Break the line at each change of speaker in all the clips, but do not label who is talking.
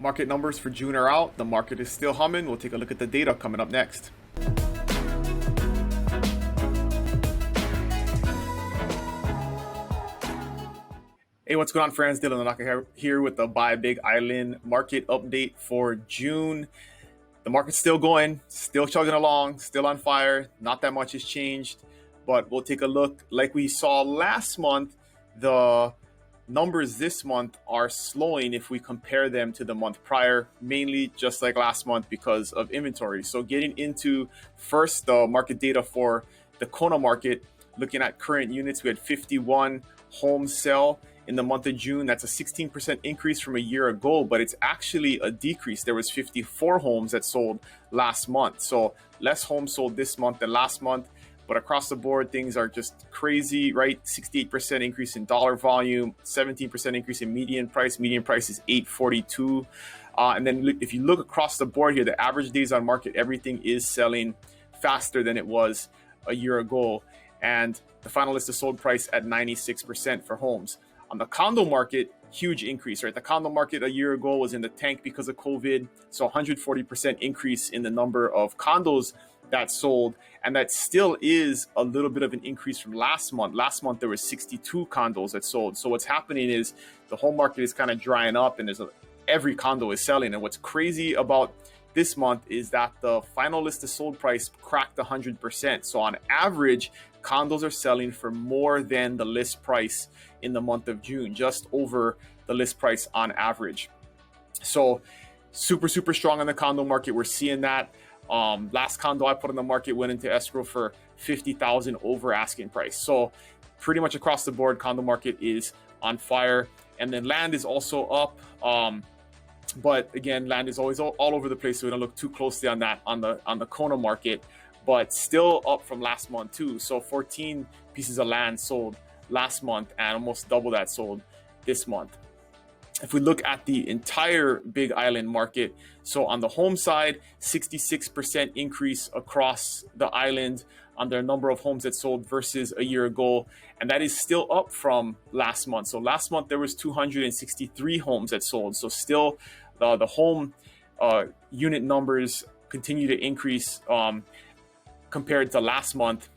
Market numbers for June are out. The market is still humming. We'll take a look at the data coming up next. Hey, what's going on, friends? Dylan Lanaka here with the Buy Big Island market update for June. The market's still going, still chugging along, still on fire. Not that much has changed, but we'll take a look. Like we saw last month, the numbers this month are slowing if we compare them to the month prior, mainly just like last month because of inventory. So getting into first the market data for the Kona market, looking at current units, we had 51 homes sell in the month of June. That's a 16% increase from a year ago, but it's actually a decrease. There was 54 homes that sold last month. So less homes sold this month than last month. But across the board, things are just crazy, right? 68% increase in dollar volume, 17% increase in median price. Median price is $842. And then if you look across the board here, the average days on market, everything is selling faster than it was a year ago. And the final list of sold price at 96% for homes. On the condo market, huge increase, right? The condo market a year ago was in the tank because of COVID. So 140% increase in the number of condos that sold. And that still is a little bit of an increase from last month. Last month, there were 62 condos that sold. So what's happening is the home market is kind of drying up and every condo is selling. And what's crazy about this month is that the final list of sold price cracked 100%. So on average, condos are selling for more than the list price in the month of June, just over the list price on average. So super, super strong on the condo market. We're seeing that. Last condo I put on the market went into escrow for $50,000 over asking price. So pretty much across the board, condo market is on fire. And then land is also up. But again, land is always all over the place, so we don't look too closely on that on the Kona market, but still up from last month too. So 14 pieces of land sold last month and almost double that sold this month. If we look at the entire Big Island market, so on the home side, 66% increase across the island on their number of homes that sold versus a year ago. And that is still up from last month. So last month, there was 263 homes that sold. So still the home unit numbers continue to increase compared to last month.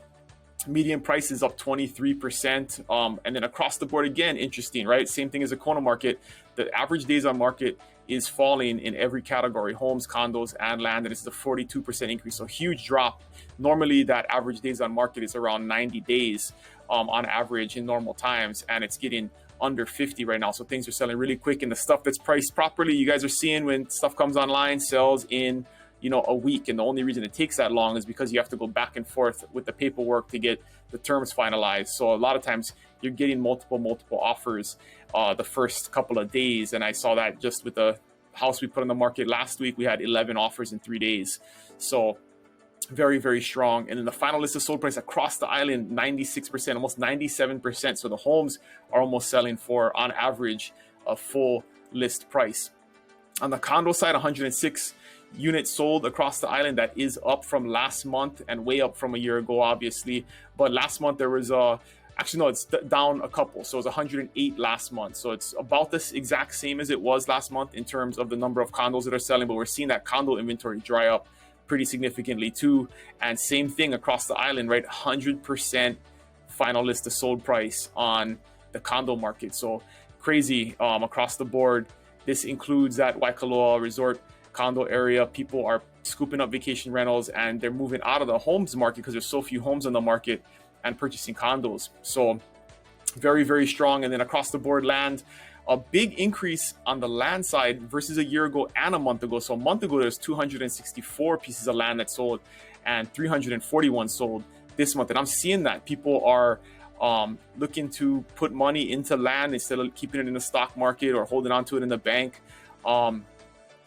Median price is up 23%. And then across the board, again, interesting, right? Same thing as the Kona market. The average days on market is falling in every category, homes, condos, and land. And it's a 42% increase. So huge drop. Normally, that average days on market is around 90 days on average in normal times. And it's getting under 50 right now. So things are selling really quick. And the stuff that's priced properly, you guys are seeing when stuff comes online, sells in a week. And the only reason it takes that long is because you have to go back and forth with the paperwork to get the terms finalized. So a lot of times you're getting multiple offers the first couple of days. And I saw that just with the house we put on the market last week, we had 11 offers in 3 days. So very, very strong. And then the final list of sold price across the island, 96%, almost 97%. So the homes are almost selling for, on average, a full list price. On the condo side, 106 units sold across the island. That is up from last month and way up from a year ago, obviously. But last month there was it's down a couple. So it was 108 last month. So it's about the exact same as it was last month in terms of the number of condos that are selling. But we're seeing that condo inventory dry up pretty significantly too. And same thing across the island, right? 100% final list of sold price on the condo market. So crazy across the board. This includes that Waikoloa Resort condo area. People are scooping up vacation rentals and they're moving out of the homes market because there's so few homes on the market and purchasing condos. So very, very strong. And then across the board, land, a big increase on the land side versus a year ago and a month ago. So a month ago, there's 264 pieces of land that sold and 341 sold this month. And I'm seeing that people are looking to put money into land instead of keeping it in the stock market or holding on to it in the bank.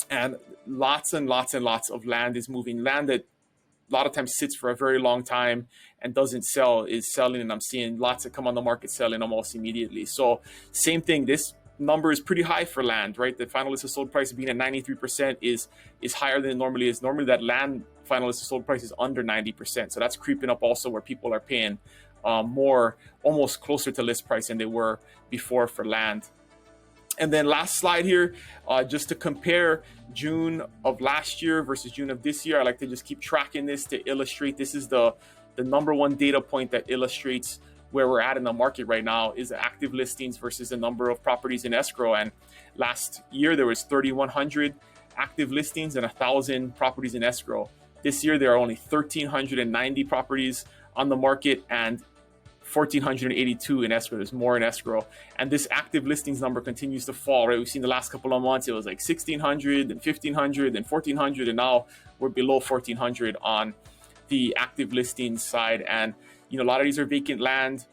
And lots of land is moving. Land that a lot of times sits for a very long time and doesn't sell is selling. And I'm seeing lots that come on the market selling almost immediately. So same thing, this number is pretty high for land, right? The final list of sold price being at 93% is higher than it normally is. Normally that land final list of sold price is under 90%. So that's creeping up also where people are paying more, almost closer to list price than they were before for land. And then last slide here, just to compare June of last year versus June of this year. I like to just keep tracking this to illustrate. This is the number one data point that illustrates where we're at in the market right now, is active listings versus the number of properties in escrow. And last year there was 3,100 active listings and 1,000 properties in escrow. This year there are only 1,390 properties on the market and 1,482 in escrow. There's more in escrow. And this active listings number continues to fall, right? We've seen the last couple of months, it was like 1,600, then 1,500, then 1,400, and now we're below 1,400 on the active listings side. And, you know, a lot of these are vacant land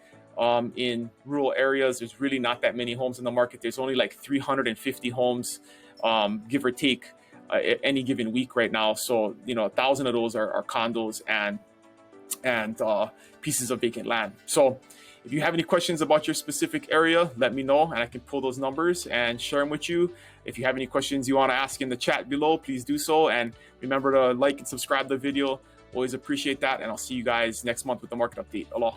in rural areas. There's really not that many homes in the market. There's only like 350 homes, give or take, any given week right now. So, you know, 1,000 of those are condos and pieces of vacant land. So if you have any questions about your specific area, let me know and I can pull those numbers and share them with you. If you have any questions you want to ask in the chat below, please do so. And remember to like and subscribe the video. Always appreciate that. And I'll see you guys next month with the market update. Aloha.